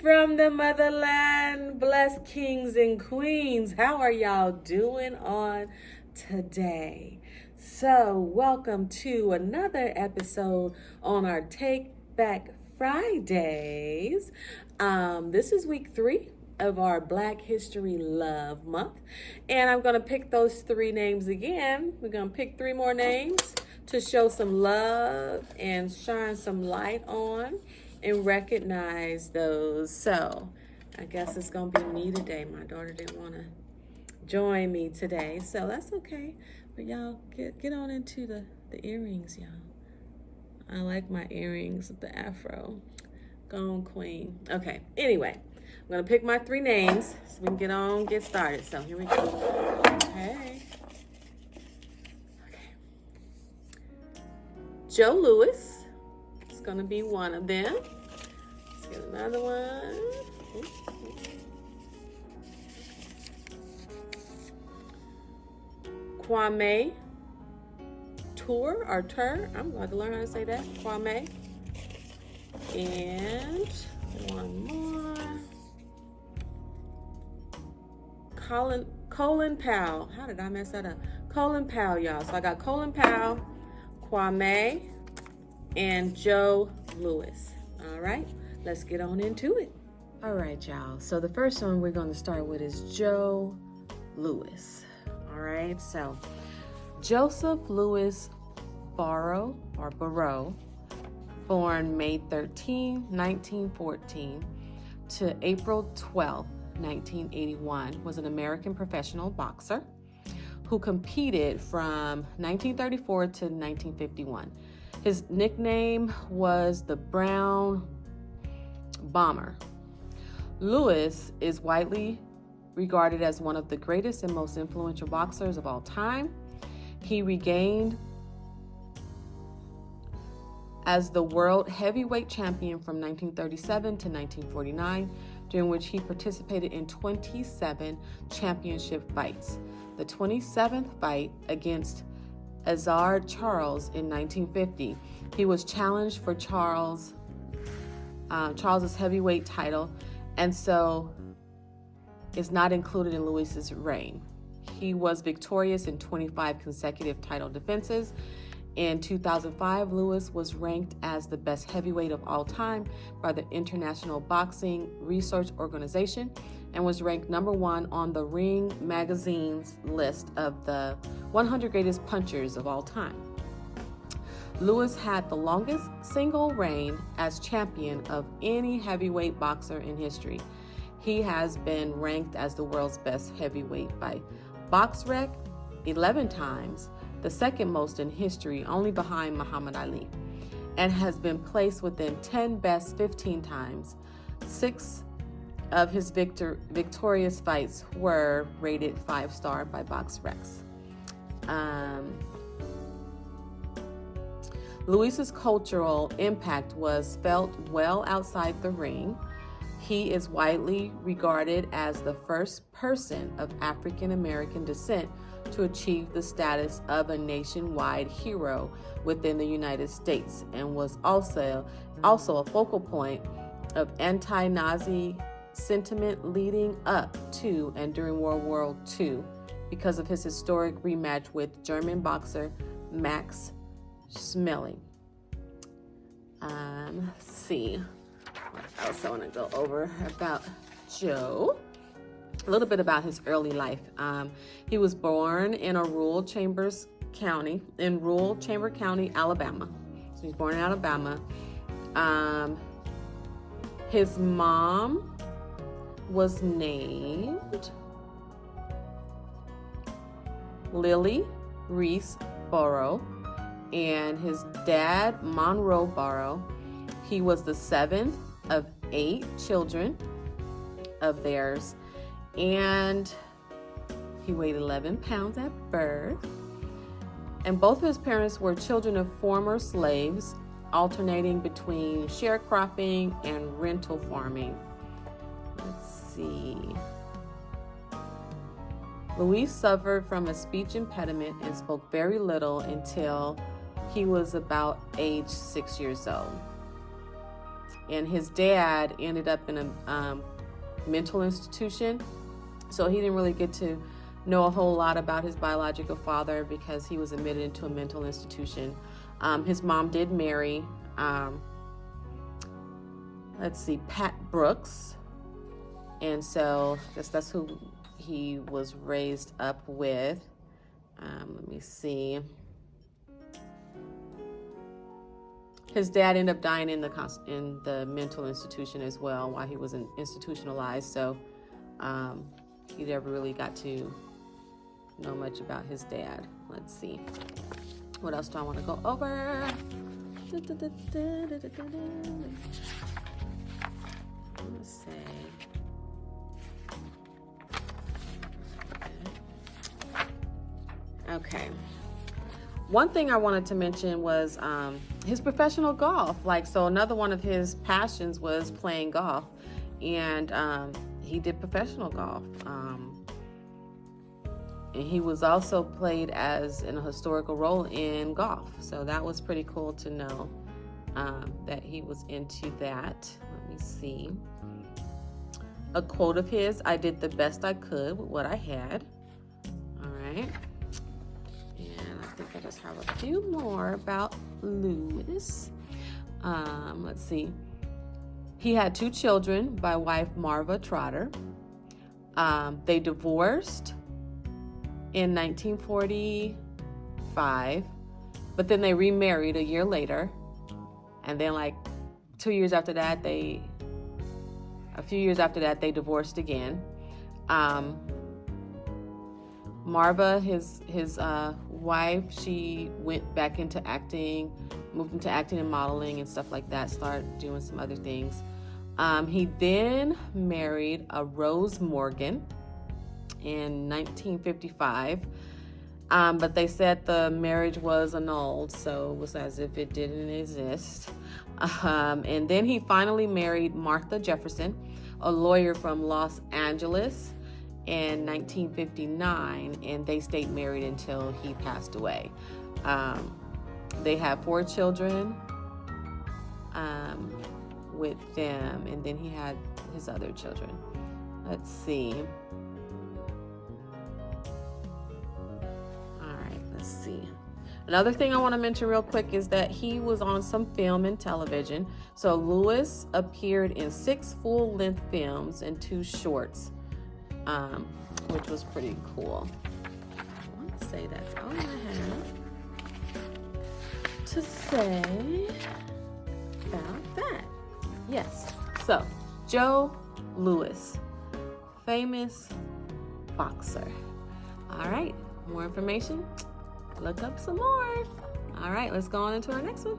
from the motherland, blessed kings and queens. How are y'all doing on today? So, welcome to another episode on our Take Back Fridays. This is week 3 of our Black History Love Month, and I'm going to pick those 3 names again. We're going to pick 3 more names to show some love and shine some light on and recognize those. So I guess it's gonna be me today. My daughter didn't want to join me today, so that's okay. But y'all get on into the earrings, y'all. I like my earrings with the afro. Go on, queen. Okay, anyway, I'm gonna pick my 3 names so we can get started. So here we go. Okay. Joe Louis is going to be one of them. Let's get another one. Kwame Ture or Ture. I'm going to learn how to say that. Kwame. And one more. Colin Powell. How did I mess that up? Colin Powell, y'all. So I got Colin Powell, Kwame, and Joe Louis. All right, let's get on into it. All right, y'all. So the first one we're going to start with is Joe Louis. All right, so Joseph Louis Barrow, born May 13, 1914 to April 12, 1981, was an American professional boxer who competed from 1934 to 1951. His nickname was the Brown Bomber. Louis is widely regarded as one of the greatest and most influential boxers of all time. He regained as the world heavyweight champion from 1937 to 1949, during which he participated in 27 championship fights. The 27th fight against Azar Charles in 1950, he was challenged for Charles's heavyweight title, and so is not included in Louis's reign. He was victorious in 25 consecutive title defenses. In 2005, Louis was ranked as the best heavyweight of all time by the International Boxing Research Organization and was ranked number 1 on the Ring magazine's list of the 100 greatest punchers of all time. Louis had the longest single reign as champion of any heavyweight boxer in history. He has been ranked as the world's best heavyweight by BoxRec 11 times, the second most in history, only behind Muhammad Ali, and has been placed within 10 best 15 times. 6 of his victorious fights were rated 5-star by BoxRec. Louis's cultural impact was felt well outside the ring. He is widely regarded as the first person of African American descent to achieve the status of a nationwide hero within the United States, and was also a focal point of anti-Nazi sentiment leading up to and during World War II because of his historic rematch with German boxer Max Schmeling. Let's see what else I want to go over about Joe. A little bit about his early life. He was born in Chamber County, Alabama. So he's born in Alabama. His mom was named Lily Reese Barrow, and his dad, Monroe Barrow. He was the 7th of 8 children of theirs, and he weighed 11 pounds at birth. And both of his parents were children of former slaves, alternating between sharecropping and rental farming. Let's see. Louis suffered from a speech impediment and spoke very little until he was about age 6 years old. and his dad ended up in a mental institution. So he didn't really get to know a whole lot about his biological father because he was admitted into a mental institution. His mom did marry, Pat Brooks. And so I guess that's who he was raised up with. Let me see. His dad ended up dying in the mental institution as well while he was institutionalized. So he never really got to know much about his dad. Let's see. What else do I want to go over? Let's see. Okay. One thing I wanted to mention was his professional golf. So another one of his passions was playing golf, and he did professional golf. And he was also played as in a historical role in golf. So that was pretty cool to know that he was into that. Let me see. A quote of his: "I did the best I could with what I had." All right. And I think I just have a few more about Lewis. Let's see. He had 2 children by wife Marva Trotter. They divorced in 1945, but then they remarried a year later. And then 2 years after that, a few years after that, they divorced again. Marva, his wife, she went back into acting, moved into acting and modeling and stuff like that, started doing some other things. He then married a Rose Morgan in 1955, but they said the marriage was annulled, so it was as if it didn't exist. And then he finally married Martha Jefferson, a lawyer from Los Angeles, in 1959, and they stayed married until he passed away. They had 4 children with them, and then he had his other children. Let's see. All right, let's see. Another thing I want to mention real quick is that he was on some film and television. So Lewis appeared in 6 full-length films and 2 shorts, which was pretty cool. I want to say that's all I have to say about that. Yes. So Joe Louis, famous boxer. All right. More information? Look up some more. All right. Let's go on into our next one.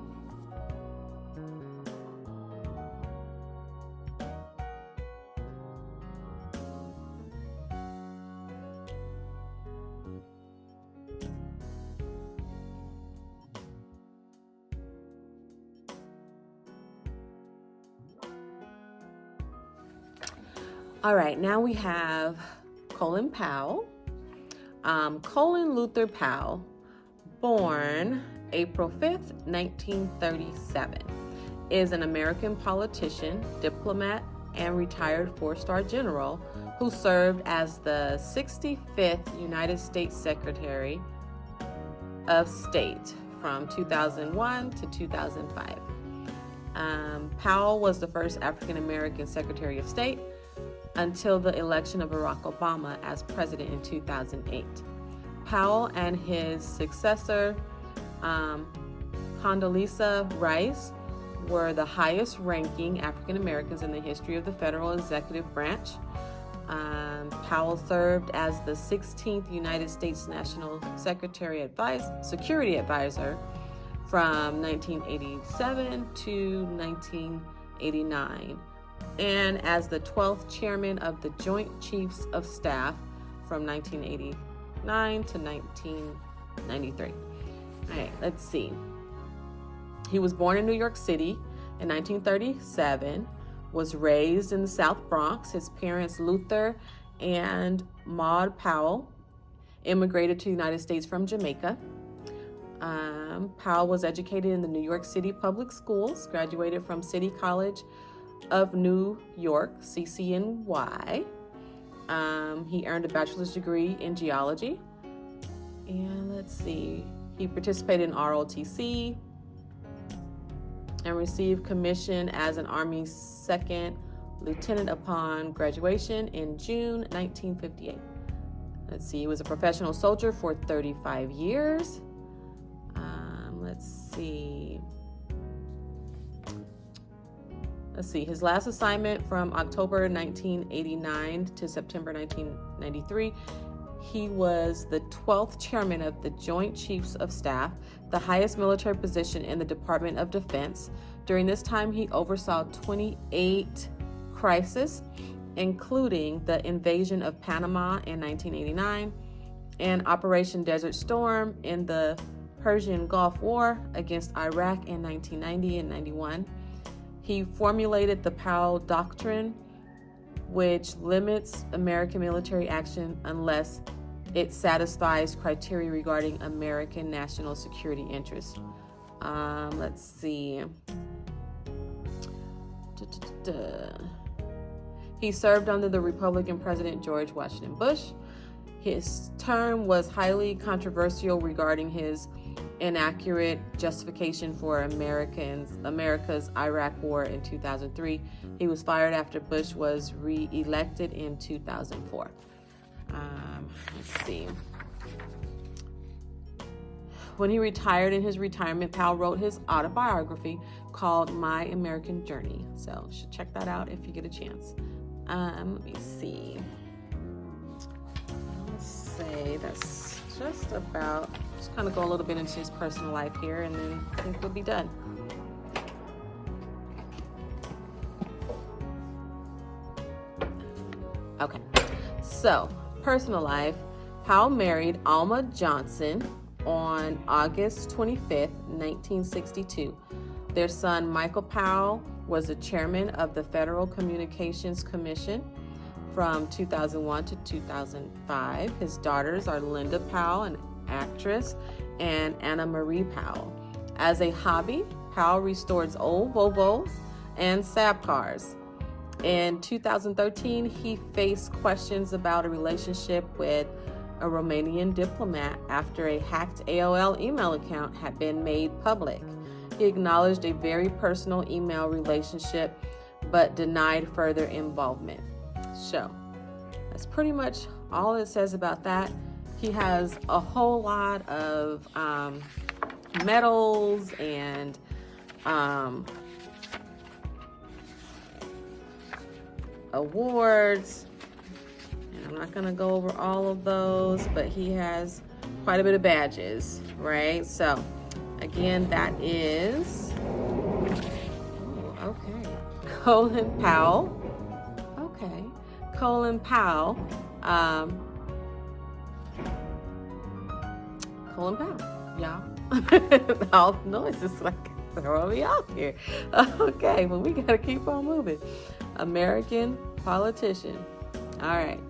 All right, now we have Colin Powell. Colin Luther Powell, born April 5th, 1937, is an American politician, diplomat, and retired 4-star general who served as the 65th United States Secretary of State from 2001 to 2005. Powell was the first African American Secretary of State until the election of Barack Obama as president in 2008. Powell and his successor, Condoleezza Rice, were the highest ranking African Americans in the history of the federal executive branch. Powell served as the 16th United States National Security Advisor from 1987 to 1989. And as the 12th chairman of the Joint Chiefs of Staff from 1989 to 1993. All right, let's see. He was born in New York City in 1937, was raised in the South Bronx. His parents, Luther and Maud Powell, immigrated to the United States from Jamaica. Powell was educated in the New York City public schools, graduated from City College of New York, CCNY. He earned a bachelor's degree in geology. And let's see, he participated in ROTC and received commission as an Army second lieutenant upon graduation in June 1958. Let's see, he was a professional soldier for 35 years. Let's see, his last assignment from October 1989 to September 1993, he was the 12th chairman of the Joint Chiefs of Staff, the highest military position in the Department of Defense. During this time, he oversaw 28 crises, including the invasion of Panama in 1989 and Operation Desert Storm in the Persian Gulf War against Iraq in 1990 and 91. He formulated the Powell Doctrine, which limits American military action unless it satisfies criteria regarding American national security interests. Let's see. He served under the Republican President George Washington Bush. His term was highly controversial regarding his inaccurate justification for America's Iraq War in 2003. He was fired after Bush was re-elected in 2004. Let's see. When he retired, in his retirement, Powell wrote his autobiography called My American Journey. So you should check that out if you get a chance. Let me see. Let's say that's just about, just kind of go a little bit into his personal life here, and then I think we'll be done. Okay, so personal life. Powell married Alma Johnson on August 25th, 1962. Their son, Michael Powell, was the chairman of the Federal Communications Commission from 2001 to 2005. His daughters are Linda Powell, an actress, and Anna Marie Powell. As a hobby, Powell restores old Volvos and Saab cars. In 2013, he faced questions about a relationship with a Romanian diplomat after a hacked AOL email account had been made public. He acknowledged a very personal email relationship, but denied further involvement. So, that's pretty much all it says about that. He has a whole lot of medals and awards. And I'm not going to go over all of those, but he has quite a bit of badges, right? So, again, that is Colin Powell. Okay. Colin Powell. Colin Powell, y'all. All the noises like throwing me off here. Okay, well, we got to keep on moving. American politician. All right.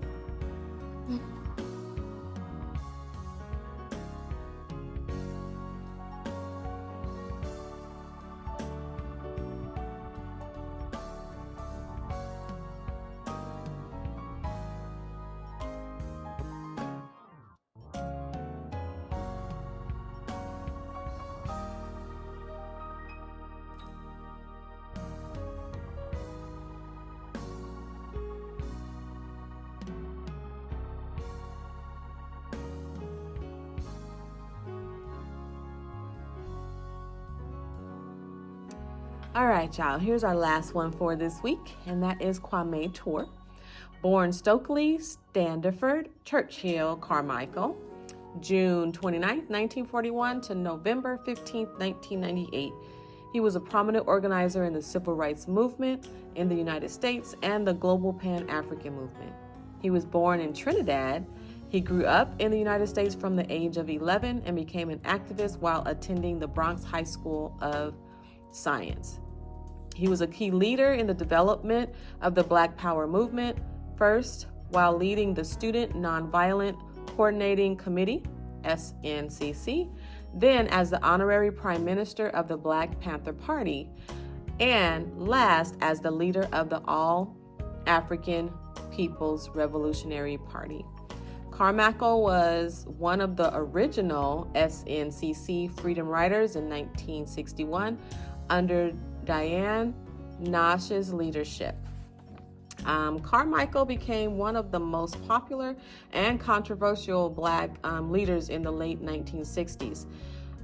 All right, y'all, here's our last one for this week, and that is Kwame Ture. Born Stokely, Standiford, Churchill, Carmichael, June 29th, 1941 to November 15th, 1998. He was a prominent organizer in the civil rights movement in the United States and the global Pan-African movement. He was born in Trinidad. He grew up in the United States from the age of 11 and became an activist while attending the Bronx High School of Science. He was a key leader in the development of the Black Power movement, first while leading the Student Nonviolent Coordinating Committee, SNCC, then as the honorary prime minister of the Black Panther Party, and last as the leader of the All African People's Revolutionary Party. Carmichael was one of the original SNCC Freedom Riders in 1961 under Diane Nash's leadership. Carmichael became one of the most popular and controversial Black leaders in the late 1960s.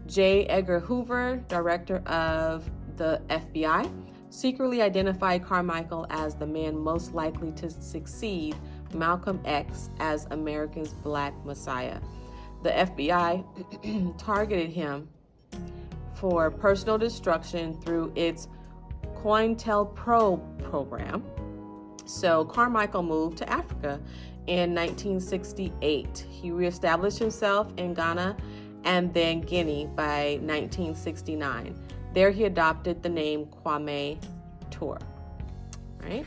J. Edgar Hoover, director of the FBI, secretly identified Carmichael as the man most likely to succeed Malcolm X as America's Black Messiah. The FBI targeted him for personal destruction through its COINTELPRO program. So Carmichael moved to Africa in 1968. He reestablished himself in Ghana and then Guinea by 1969. There he adopted the name Kwame Ture. Right?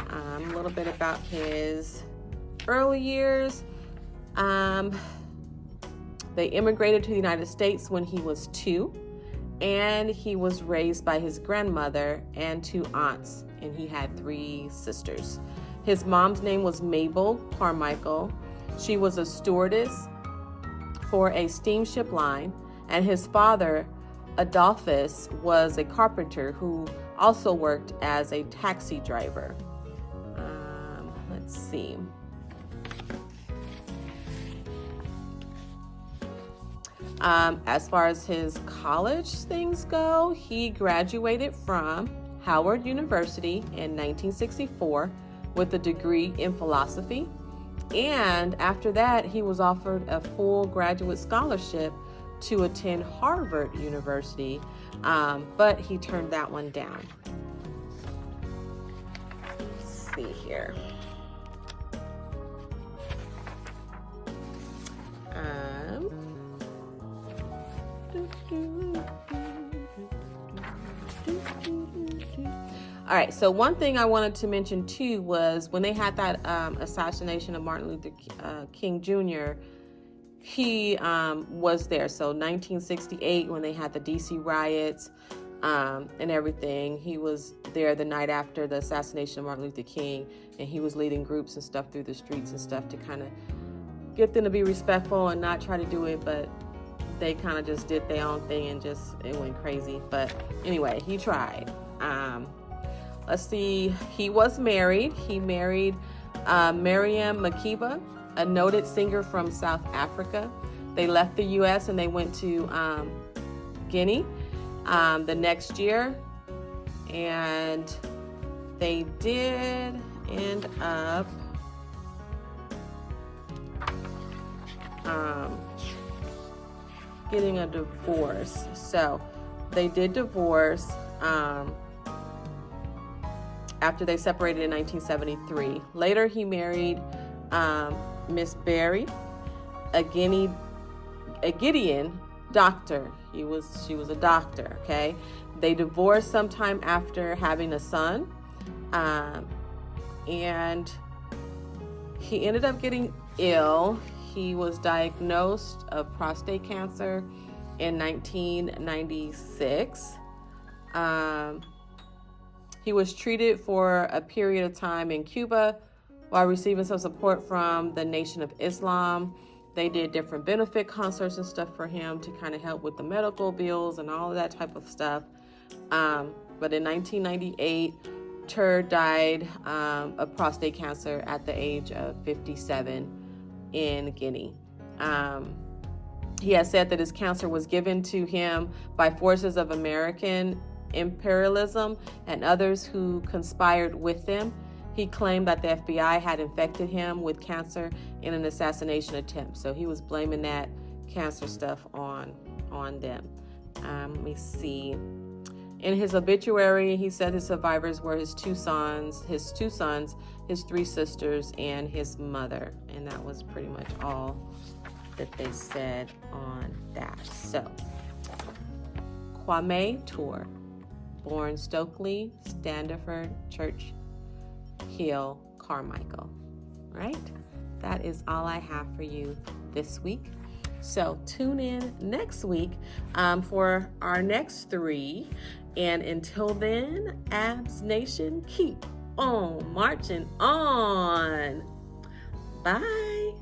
A little bit about his early years. They immigrated to the United States when he was 2, and he was raised by his grandmother and 2 aunts, and he had 3 sisters. His mom's name was Mabel Carmichael. She was a stewardess for a steamship line, and his father, Adolphus, was a carpenter who also worked as a taxi driver. Let's see. As far as his college things go, he graduated from Howard University in 1964 with a degree in philosophy. And after that, he was offered a full graduate scholarship to attend Harvard University, but he turned that one down. Let's see here. All right, so one thing I wanted to mention too was when they had that assassination of Martin Luther King Jr., he was there. So 1968, when they had the DC riots and everything, he was there the night after the assassination of Martin Luther King, and he was leading groups and stuff through the streets and stuff to kind of get them to be respectful and not try to do it, but they kind of just did their own thing and just it went crazy. But anyway, he tried. Let's see, he was married. He married Miriam Makeba, a noted singer from South Africa. They left the U.S. and they went to Guinea the next year, and they did end up getting a divorce. So they did divorce after they separated in 1973. Later, he married Miss Berry, a Guinean doctor. She was a doctor. Okay, they divorced sometime after having a son, and he ended up getting ill. He was diagnosed of prostate cancer in 1996. He was treated for a period of time in Cuba while receiving some support from the Nation of Islam. They did different benefit concerts and stuff for him to kind of help with the medical bills and all of that type of stuff. But in 1998, Ture died of prostate cancer at the age of 57 in Guinea. He has said that his cancer was given to him by forces of American imperialism and others who conspired with them. He claimed that the FBI had infected him with cancer in an assassination attempt. So he was blaming that cancer stuff on them. Let me see. In his obituary, he said his survivors were his two sons, his 3 sisters, and his mother. And that was pretty much all that they said on that. So, Kwame Ture, born Stokely, Standiford, Church Hill, Carmichael. Right? That is all I have for you this week. So tune in next week for our next 3. And until then, Abs Nation, keep on marching on. Bye.